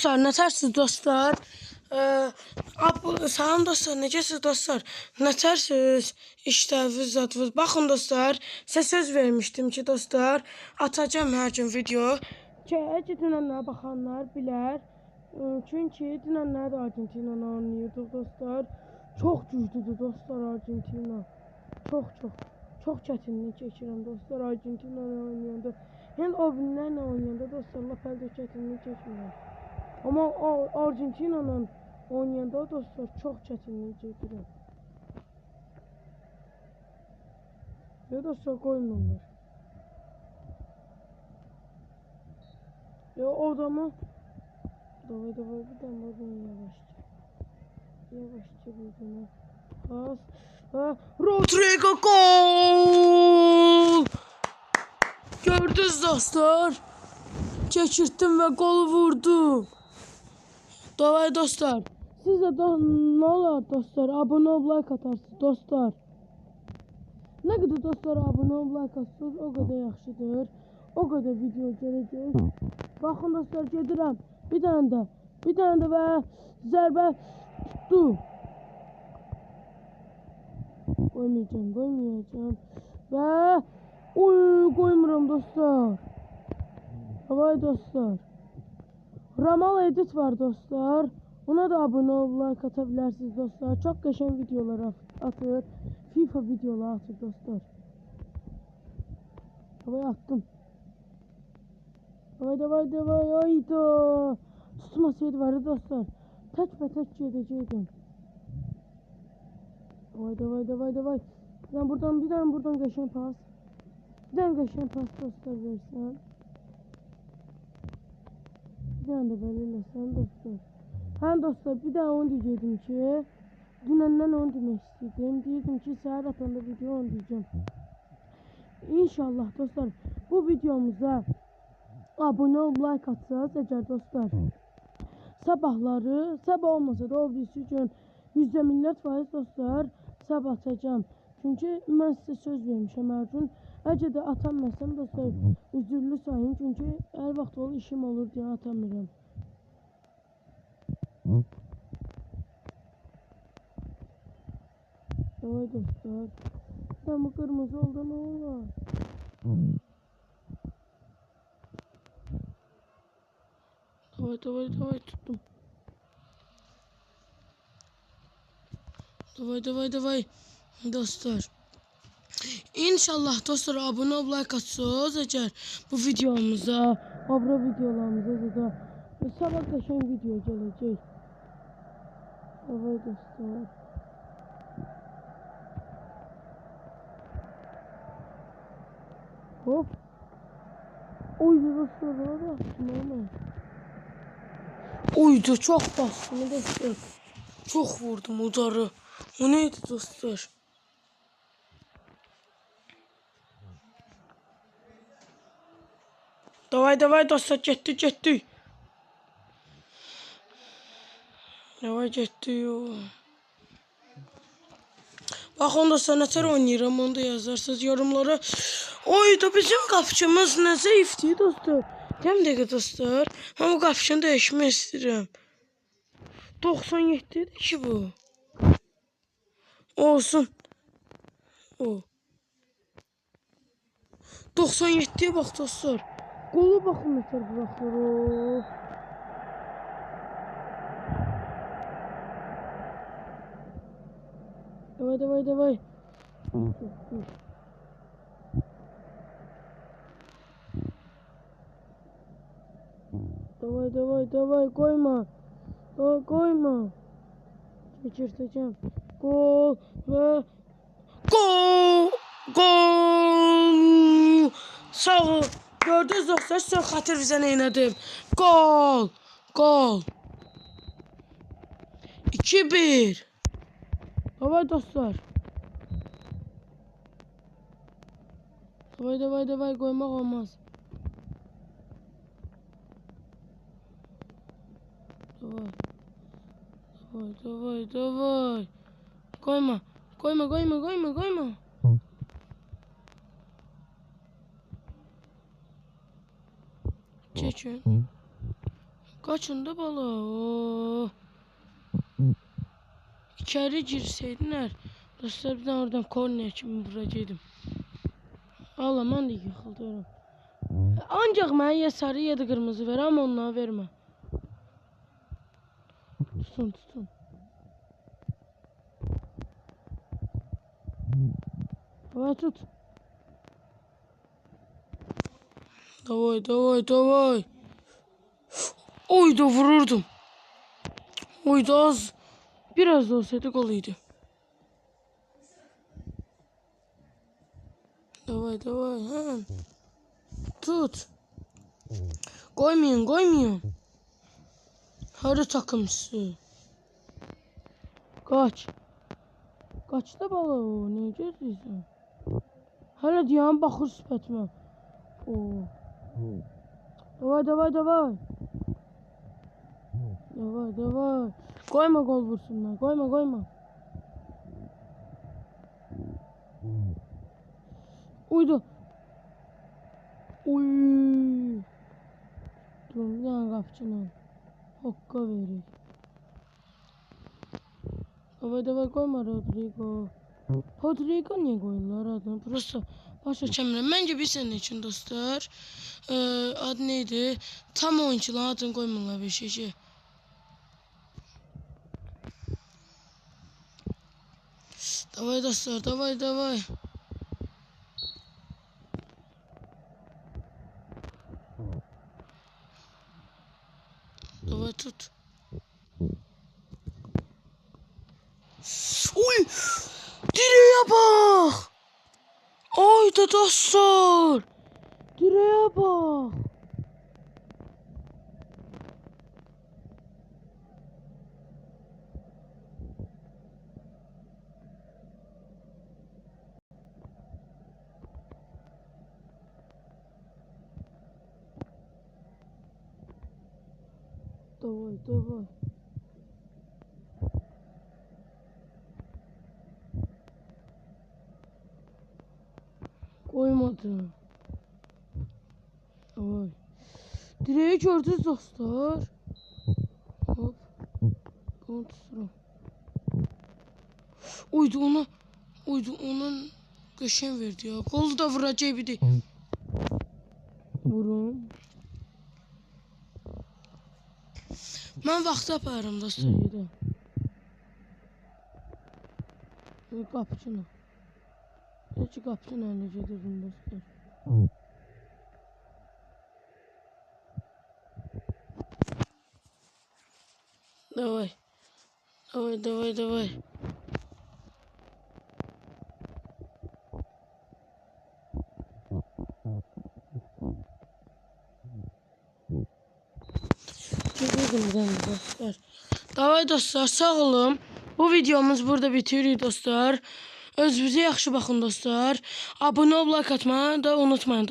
Dostlar, nətərsiniz dostlar? Salam dostlar, necəsiniz dostlar? Nətərsiniz? İşləriniz, zadınız. Baxın dostlar, sizə söz vermişdim ki dostlar, atacağım hər gün video. Dünənlərə baxanlar bilər. Çünki dünənlərə də Argentina ilə oynayırdıq dostlar. Çox güclüdür dostlar Argentina. Çox çətinlik çəkirəm dostlar Argentina ilə oynayanda. Yəni o günlərlə oynayanda dostlar lap əldə çətinlik çəkmirəm. Amma Argentina ilə oynayanda dostlar çox çətinlik çəkirəm. Ya dostlar qoymurlar. Ya odamı Davay bir dənə buradan yavaşça bir dənə pas. Rodrigo gol! Gördünüz dostlar. Çəkirtdim və gol vurdum. Davay dostlar. Siz də nə olar dostlar? Abunə olub like atarsınız dostlar. Nə qədər dostlar abunə olub like atsınız o qədər yaxşıdır. O qədər video gələcək. Baxın dostlar gedirəm. Bir dənə də və zərbə tutdu. Qoymayacağım. Və qoymuram dostlar. Davay dostlar. Ramal edit var dostlar. Ona da abunə olub like ata bilərsiniz dostlar. Çox qəşəng videolar atır. FIFA videolar atır dostlar. Davay attım. Davay. Ayda. Tutmasaydı var dostlar. Tək gedəcəkdim. Davay. Bir dənə buradan qəşəng pas. Bir dənə qəşəng pas dostlar versən. Bir dənə də belə eləsən dostlar. Hə dostlar, bir dənə onu deyəcəkdim ki, dünəndən onu demək istəyirdim. Deyirdim ki, səhər atanda video onu deyəcəm. İnşallah dostlar, bu videomuza abunə olub like atsınız əgər dostlar. Sabah olmasa da o birisi gün 100 milyard faiz dostlar sabah atacağım. Çünki mən sizə söz vermişəm hər gün. Əgər də atammasam dostlar üzürlü sayın. Çünki hər vaxt olur işim olur deyə atamıram. Davay dostlar. Sen bu kırmızı oldu ne olur? Davay tuttum. Davay dostlar. İnşallah dostlar abone ol like atsınız eğer bu videomuza, abra videolarımıza da sabah qəşəng video gələcək. Davay dostlar. Hop. Oydu dostlar da aslında. Oydu çok bastım dostlar. Çok vurdum udarı. O neydi dostlar? Davay dostlar getdi. Davay getdi. Baxın dostlar nətər oynayıram onu da yazarsınız yorumlara. Oydu bizim qapıçımız nə zəifdir dostlar. Deyəm dəqiqə dostlar. Mən bu qapıçını dəyişmək istəyirəm. 97 idi ki bu. Olsun. O. 97'ye bak dostlar. Qola baxın nətər buraxır. Davay. Davay koyma. Geçirteceğim. Gol ve gol. Sağ ol. Gördünüz dostlar, sizə xatir bizə neylədim. Gol. 2-1. Davay dostlar. Davay koymaq olmaz. Davay. Koyma. Çekin. Kaçın da bala. Oo. İçeri girseydinler. Dostlar bir oradan korner kimi vuracaqdım. Ağlaman da yıxıldı. Ancaq mənə ya sarı ya da qırmızı ver, amma onlara vermə. Tutun. Давай tut. Davay. Oy da vururdum. Oy da az. Biraz da olsaydı gol idi. Davay. Ha. Tut. Koymayın. Hadi takımsı. Kaç. Kaçta bala o? Ne gözlüyorsun? Hala diyan baxır sifətimə. Oo. Davay. Koyma gol vursunlar. Koyma. Uydu. Uy. Durun bir tane kapçına. Hokka verir. Davay koyma Rodrigo. Rodrigo niye koyuyorlar adını? Prosto başa çemirəm. Məncə bir sene için dostlar. Adı neydi? Tam oyuncuların adını koymurlar bir şey. Davay dostlar, davay. Davay tut. Uy! Direğe bak! Ay da dostlar! Direğe bak! Davay. Koymadı. Davay. Direği gördünüz dostlar. Hop. Bunu tuturam. Uydu ona qəşəng verdi ya. Qolu da vuracaq bir de. Vurun. Mən vaxtı aparırım dostlar yerə. Qapıçına. Peki qapıçına əlinə gedirdim dostlar. Davay. Gedirdim dostlar. Davay dostlar, sağ olun. Bu videomuz burada bitirir dostlar. Özünüzə yaxşı baxın dostlar. Abunə ol, like atmayı da unutmayın.